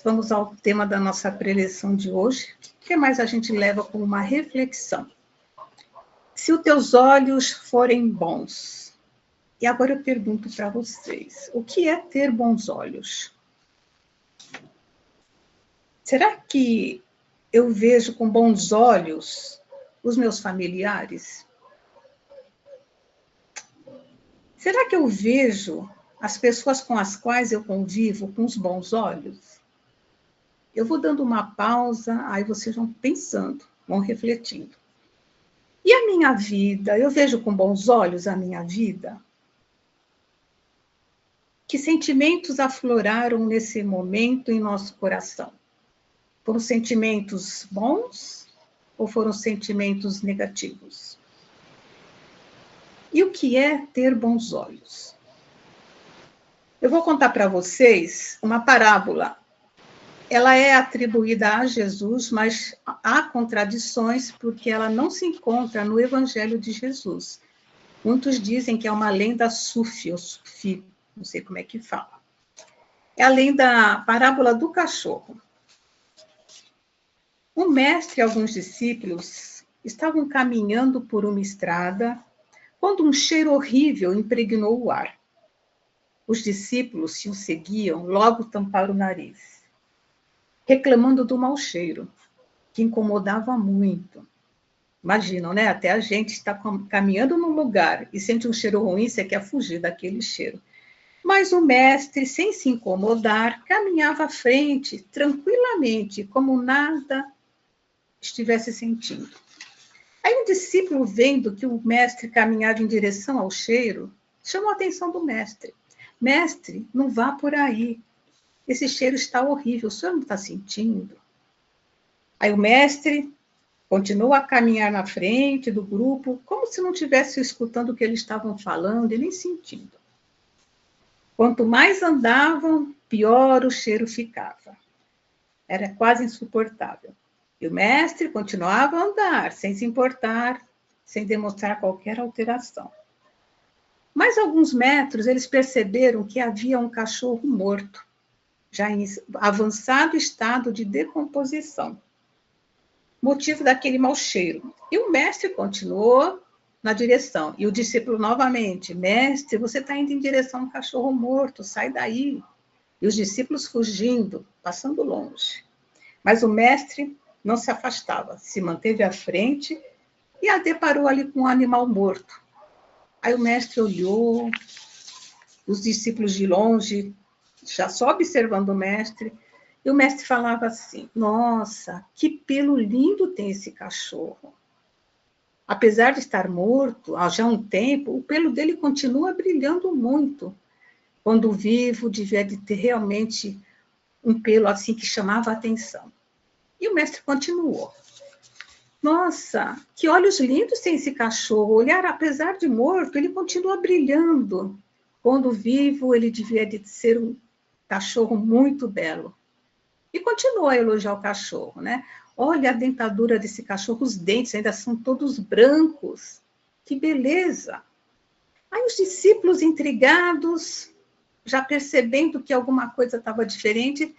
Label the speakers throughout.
Speaker 1: Vamos ao tema da nossa preleção de hoje. O que mais a gente leva como uma reflexão? Se os teus olhos forem bons. E agora eu pergunto para vocês, o que é ter bons olhos? Será que eu vejo com bons olhos os meus familiares? Será que eu vejo as pessoas com as quais eu convivo com os bons olhos? Eu vou dando uma pausa, aí vocês vão pensando, vão refletindo. E a minha vida? Eu vejo com bons olhos a minha vida? Que sentimentos afloraram nesse momento em nosso coração? Foram sentimentos bons ou foram sentimentos negativos? E o que é ter bons olhos? Eu vou contar para vocês uma parábola. Ela é atribuída a Jesus, mas há contradições porque ela não se encontra no Evangelho de Jesus. Muitos dizem que é uma lenda sufi, ou sufi, não sei como é que fala. É a lenda, a parábola do cachorro. O mestre e alguns discípulos estavam caminhando por uma estrada quando um cheiro horrível impregnou o ar. Os discípulos, que o seguiam, logo tamparam o nariz, reclamando do mau cheiro, que incomodava muito. Imaginam, né? Até a gente está caminhando num lugar e sente um cheiro ruim, você quer fugir daquele cheiro. Mas o mestre, sem se incomodar, caminhava à frente, tranquilamente, como nada estivesse sentindo. Aí um discípulo, vendo que o mestre caminhava em direção ao cheiro, chamou a atenção do mestre. Mestre, não vá por aí. Esse cheiro está horrível, o senhor não está sentindo? Aí o mestre continuou a caminhar na frente do grupo, como se não estivesse escutando o que eles estavam falando e nem sentindo. Quanto mais andavam, pior o cheiro ficava. Era quase insuportável. E o mestre continuava a andar, sem se importar, sem demonstrar qualquer alteração. Mais alguns metros, eles perceberam que havia um cachorro morto, já em avançado estado de decomposição, motivo daquele mau cheiro. E o mestre continuou na direção. E o discípulo novamente, mestre, você está indo em direção a um cachorro morto, sai daí. E os discípulos fugindo, passando longe. Mas o mestre não se afastava, se manteve à frente e a deparou ali com um animal morto. Aí o mestre olhou, os discípulos de longe, já só observando o mestre, e o mestre falava assim, nossa, que pelo lindo tem esse cachorro. Apesar de estar morto há já um tempo, o pelo dele continua brilhando muito. Quando vivo, devia de ter realmente um pelo assim que chamava a atenção. E o mestre continuou. Nossa, que olhos lindos tem esse cachorro. Olhar, apesar de morto, ele continua brilhando. Quando vivo, ele devia de ser um cachorro muito belo. E continuou a elogiar o cachorro, né? Olha a dentadura desse cachorro, os dentes ainda são todos brancos. Que beleza! Aí os discípulos intrigados, já percebendo que alguma coisa estava diferente,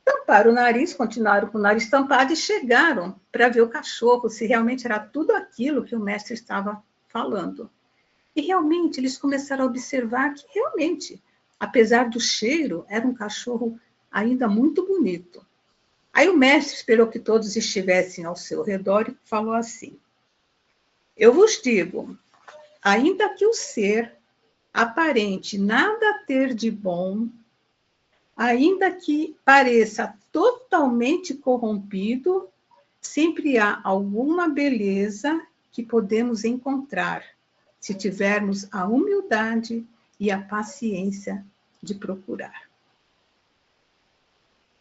Speaker 1: tamparam o nariz, continuaram com o nariz tampado e chegaram para ver o cachorro, se realmente era tudo aquilo que o mestre estava falando. E realmente eles começaram a observar que realmente, apesar do cheiro, era um cachorro ainda muito bonito. Aí o mestre esperou que todos estivessem ao seu redor e falou assim, eu vos digo, ainda que o ser aparente nada ter de bom, ainda que pareça totalmente corrompido, sempre há alguma beleza que podemos encontrar, se tivermos a humildade e a paciência de procurar.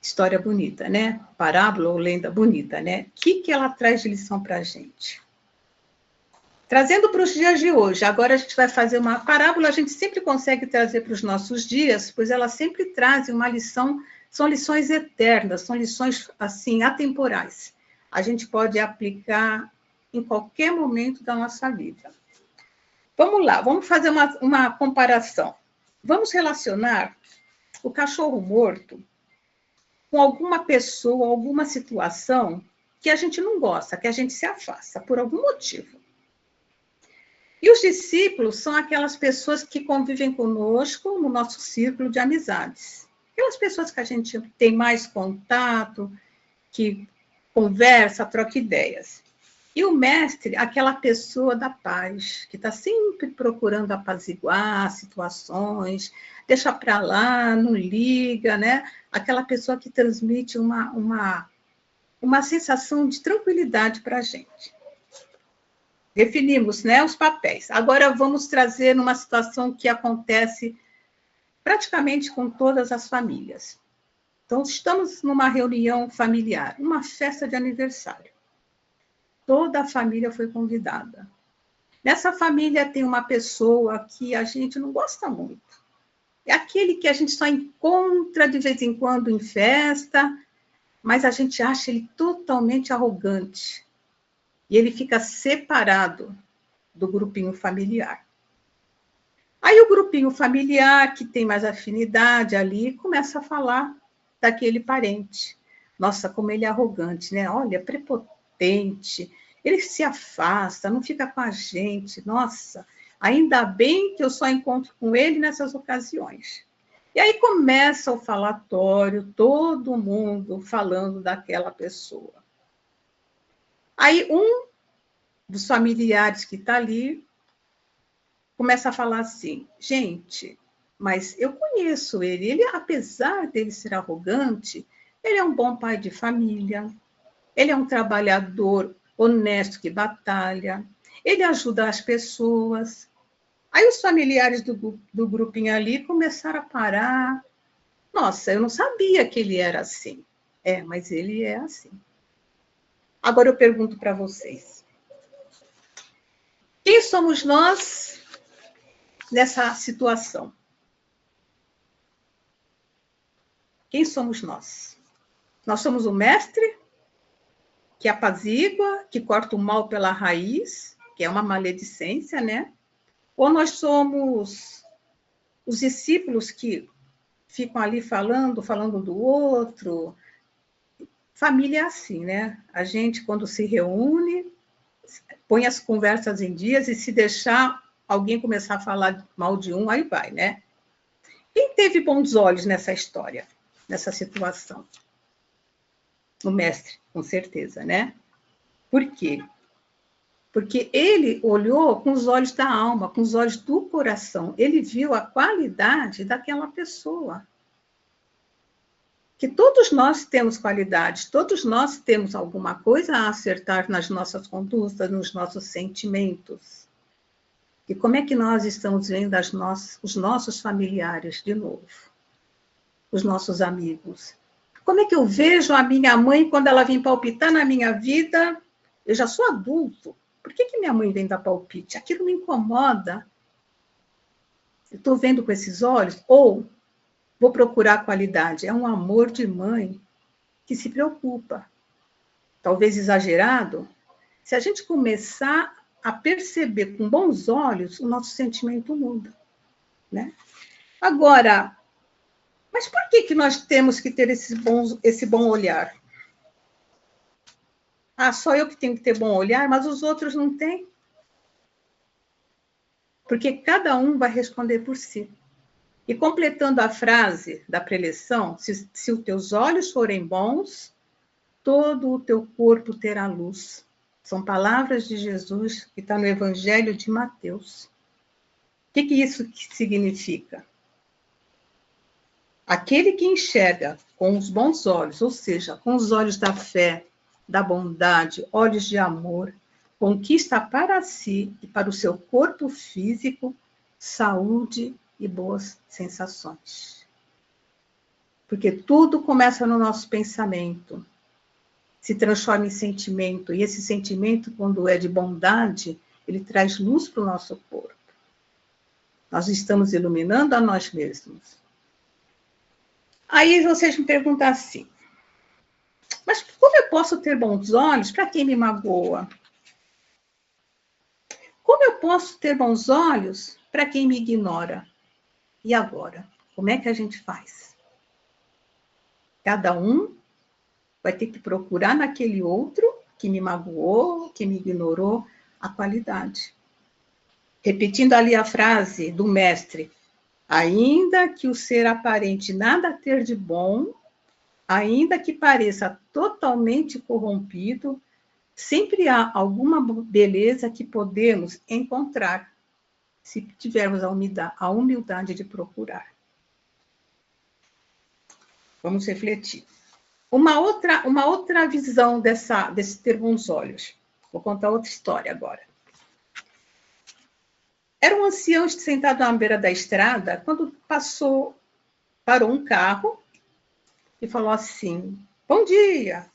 Speaker 1: História bonita, né? Parábola ou lenda bonita, né? O que ela traz de lição para a gente? Trazendo para os dias de hoje, agora a gente vai fazer uma parábola, a gente sempre consegue trazer para os nossos dias, pois ela sempre traz uma lição, são lições eternas, são lições, assim, atemporais. A gente pode aplicar em qualquer momento da nossa vida. Vamos lá, vamos fazer uma comparação. Vamos relacionar o cachorro morto com alguma pessoa, alguma situação que a gente não gosta, que a gente se afasta por algum motivo. E os discípulos são aquelas pessoas que convivem conosco no nosso círculo de amizades. Aquelas pessoas que a gente tem mais contato, que conversa, troca ideias. E o mestre, aquela pessoa da paz, que está sempre procurando apaziguar situações, deixa para lá, não liga, né? Aquela pessoa que transmite uma sensação de tranquilidade para a gente. Definimos, né, os papéis. Agora vamos trazer uma situação que acontece praticamente com todas as famílias. Então, estamos numa reunião familiar, uma festa de aniversário. Toda a família foi convidada. Nessa família tem uma pessoa que a gente não gosta muito. É aquele que a gente só encontra de vez em quando em festa, mas a gente acha ele totalmente arrogante. E ele fica separado do grupinho familiar. Aí o grupinho familiar, que tem mais afinidade ali, começa a falar daquele parente. Nossa, como ele é arrogante, né? Olha, prepotente, ele se afasta, não fica com a gente. Nossa, ainda bem que eu só encontro com ele nessas ocasiões. E aí começa o falatório, todo mundo falando daquela pessoa. Aí um dos familiares que está ali começa a falar assim, gente, mas eu conheço ele, apesar dele ser arrogante, ele é um bom pai de família, ele é um trabalhador honesto que batalha, ele ajuda as pessoas. Aí os familiares do grupinho ali começaram a parar. Nossa, eu não sabia que ele era assim. É, mas ele é assim. Agora eu pergunto para vocês. Quem somos nós nessa situação? Quem somos nós? Nós somos o mestre que apazigua, que corta o mal pela raiz, que é uma maledicência, né? Ou nós somos os discípulos que ficam ali falando do outro. Família é assim, né? A gente, quando se reúne, põe as conversas em dias e se deixar alguém começar a falar mal de um, aí vai, né? Quem teve bons olhos nessa história, nessa situação? O mestre, com certeza, né? Por quê? Porque ele olhou com os olhos da alma, com os olhos do coração. Ele viu a qualidade daquela pessoa. Que todos nós temos qualidades, todos nós temos alguma coisa a acertar nas nossas condutas, nos nossos sentimentos. E como é que nós estamos vendo os nossos familiares de novo? Os nossos amigos. Como é que eu vejo a minha mãe quando ela vem palpitar na minha vida? Eu já sou adulto. Por que minha mãe vem dar palpite? Aquilo me incomoda. Eu estou vendo com esses olhos? Ou vou procurar qualidade? É um amor de mãe que se preocupa. Talvez exagerado. Se a gente começar a perceber com bons olhos, o nosso sentimento muda, né? Agora, mas por que nós temos que ter esse bom olhar? Ah, só eu que tenho que ter bom olhar, mas os outros não têm? Porque cada um vai responder por si. E completando a frase da preleção, se os teus olhos forem bons, todo o teu corpo terá luz. São palavras de Jesus que está no Evangelho de Mateus. O que isso significa? Aquele que enxerga com os bons olhos, ou seja, com os olhos da fé, da bondade, olhos de amor, conquista para si e para o seu corpo físico saúde e boas sensações. Porque tudo começa no nosso pensamento, se transforma em sentimento, e esse sentimento, quando é de bondade, ele traz luz para o nosso corpo. Nós estamos iluminando a nós mesmos. Aí vocês me perguntam assim, mas como eu posso ter bons olhos para quem me magoa? Como eu posso ter bons olhos para quem me ignora? E agora? Como é que a gente faz? Cada um vai ter que procurar naquele outro que me magoou, que me ignorou, a qualidade. Repetindo ali a frase do mestre, ainda que o ser aparente nada ter de bom, ainda que pareça totalmente corrompido, sempre há alguma beleza que podemos encontrar, se tivermos a humildade de procurar. Vamos refletir. Uma outra visão desse ter bons olhos. Vou contar outra história agora. Era um ancião sentado na beira da estrada quando parou um carro e falou assim: bom dia.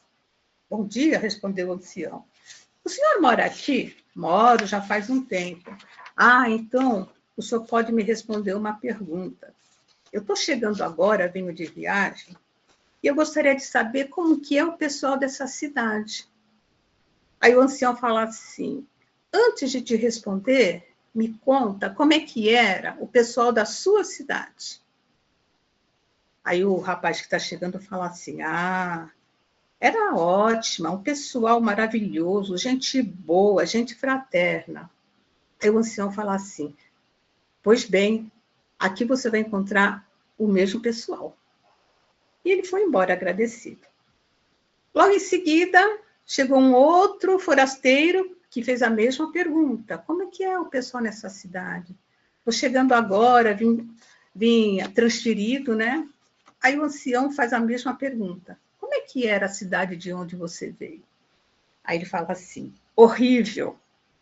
Speaker 1: Bom dia, respondeu o ancião. O senhor mora aqui? Moro, já faz um tempo. Ah, então o senhor pode me responder uma pergunta. Eu estou chegando agora, venho de viagem, e eu gostaria de saber como que é o pessoal dessa cidade. Aí o ancião fala assim: antes de te responder, me conta como é que era o pessoal da sua cidade. Aí o rapaz que está chegando fala assim: ah, era ótima, um pessoal maravilhoso, gente boa, gente fraterna. Aí o ancião fala assim: pois bem, aqui você vai encontrar o mesmo pessoal. E ele foi embora agradecido. Logo em seguida, chegou um outro forasteiro que fez a mesma pergunta: como é que é o pessoal nessa cidade? Estou chegando agora, vim transferido, né? Aí o ancião faz a mesma pergunta: como é que era a cidade de onde você veio? Aí ele fala assim: horrível,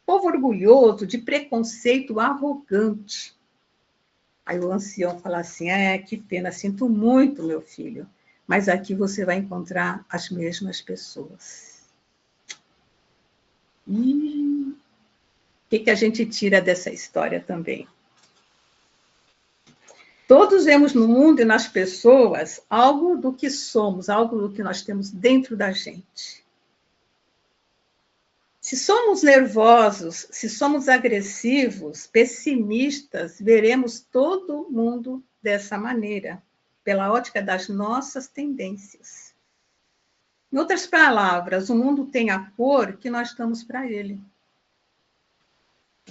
Speaker 1: povo orgulhoso, de preconceito arrogante. Aí o ancião fala assim: que pena, sinto muito, meu filho, mas aqui você vai encontrar as mesmas pessoas. E o que a gente tira dessa história também? Todos vemos no mundo e nas pessoas algo do que somos, algo do que nós temos dentro da gente. Se somos nervosos, se somos agressivos, pessimistas, veremos todo mundo dessa maneira, pela ótica das nossas tendências. Em outras palavras, o mundo tem a cor que nós damos para ele.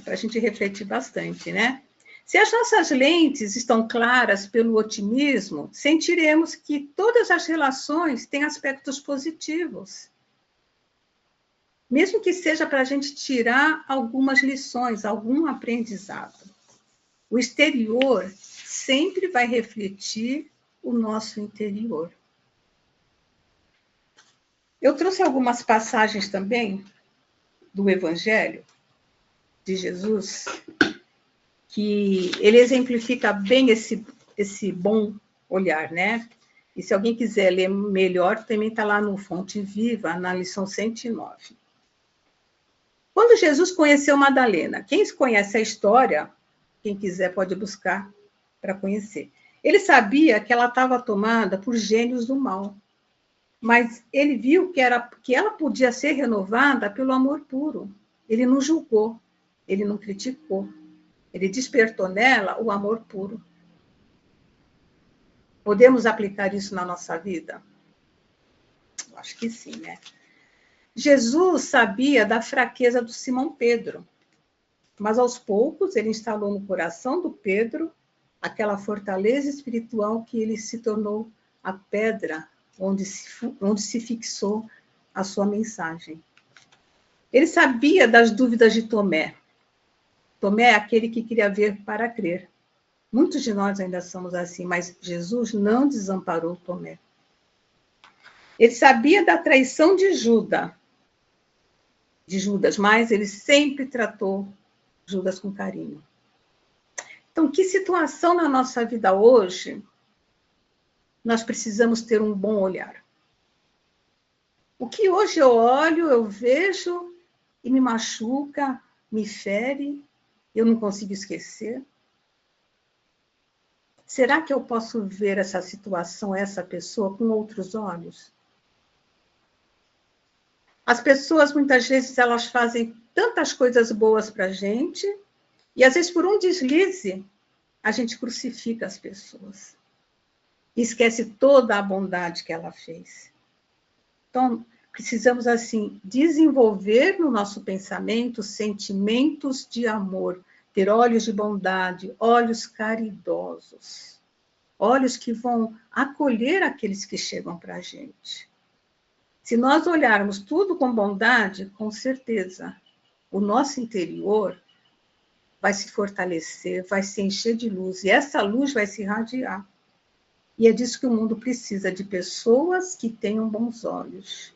Speaker 1: Para a gente refletir bastante, né? Se as nossas lentes estão claras pelo otimismo, sentiremos que todas as relações têm aspectos positivos. Mesmo que seja para a gente tirar algumas lições, algum aprendizado. O exterior sempre vai refletir o nosso interior. Eu trouxe algumas passagens também do Evangelho de Jesus, que ele exemplifica bem esse bom olhar, né? E se alguém quiser ler melhor, também está lá no Fonte Viva, na lição 109. Quando Jesus conheceu Madalena, quem conhece a história, quem quiser pode buscar para conhecer. Ele sabia que ela estava tomada por gênios do mal, mas ele viu que ela podia ser renovada pelo amor puro. Ele não julgou, ele não criticou. Ele despertou nela o amor puro. Podemos aplicar isso na nossa vida? Eu acho que sim, né? Jesus sabia da fraqueza do Simão Pedro, mas aos poucos ele instalou no coração do Pedro aquela fortaleza espiritual que ele se tornou a pedra onde se fixou a sua mensagem. Ele sabia das dúvidas de Tomé. Tomé é aquele que queria ver para crer. Muitos de nós ainda somos assim, mas Jesus não desamparou Tomé. Ele sabia da traição de Judas, mas ele sempre tratou Judas com carinho. Então, que situação na nossa vida hoje nós precisamos ter um bom olhar? O que hoje eu olho, eu vejo e me machuca, me fere, eu não consigo esquecer? Será que eu posso ver essa situação, essa pessoa com outros olhos? As pessoas, muitas vezes, elas fazem tantas coisas boas para a gente, e às vezes, por um deslize, a gente crucifica as pessoas. e esquece toda a bondade que ela fez. Então, precisamos, assim, desenvolver no nosso pensamento sentimentos de amor, ter olhos de bondade, olhos caridosos, olhos que vão acolher aqueles que chegam para a gente. Se nós olharmos tudo com bondade, com certeza, o nosso interior vai se fortalecer, vai se encher de luz, e essa luz vai se irradiar. E é disso que o mundo precisa, de pessoas que tenham bons olhos.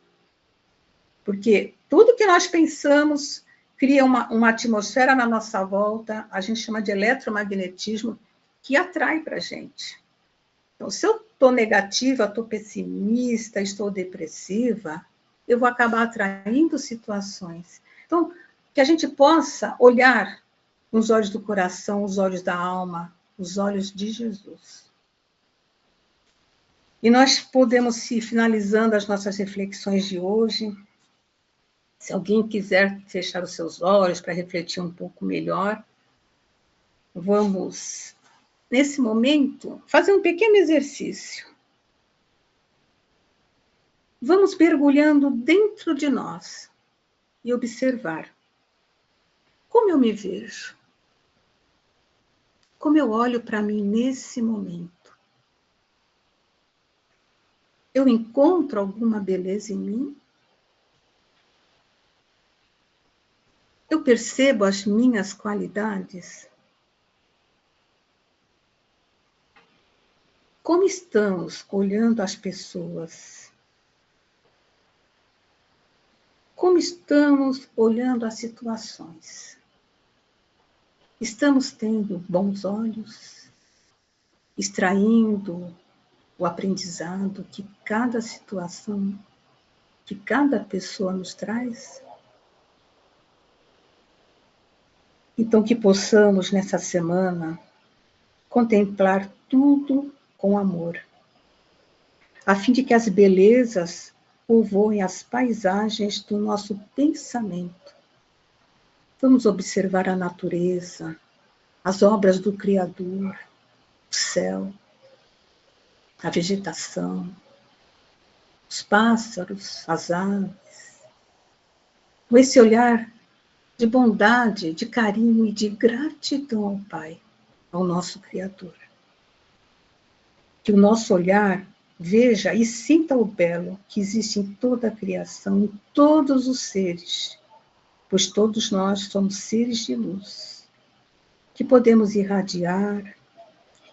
Speaker 1: Porque tudo que nós pensamos cria uma atmosfera na nossa volta, a gente chama de eletromagnetismo, que atrai para a gente. Então, se eu estou negativa, estou pessimista, estou depressiva, eu vou acabar atraindo situações. Então, que a gente possa olhar nos olhos do coração, os olhos da alma, os olhos de Jesus. E nós podemos ir finalizando as nossas reflexões de hoje. Se alguém quiser fechar os seus olhos para refletir um pouco melhor, vamos, nesse momento, fazer um pequeno exercício. Vamos mergulhando dentro de nós e observar como eu me vejo, como eu olho para mim nesse momento. Eu encontro alguma beleza em mim? Eu percebo as minhas qualidades? Como estamos olhando as pessoas? Como estamos olhando as situações? Estamos tendo bons olhos? Extraindo o aprendizado que cada situação, que cada pessoa nos traz? Então, que possamos, nessa semana, contemplar tudo com amor, a fim de que as belezas povoem as paisagens do nosso pensamento. Vamos observar a natureza, as obras do Criador, o céu, a vegetação, os pássaros, as aves. Com esse olhar de bondade, de carinho e de gratidão ao Pai, ao nosso Criador. Que o nosso olhar veja e sinta o belo que existe em toda a criação, em todos os seres, pois todos nós somos seres de luz, que podemos irradiar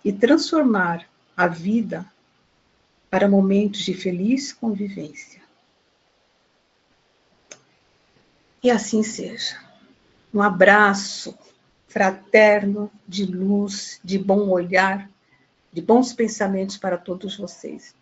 Speaker 1: e transformar a vida para momentos de feliz convivência. E assim seja. Um abraço fraterno, de luz, de bom olhar, de bons pensamentos para todos vocês.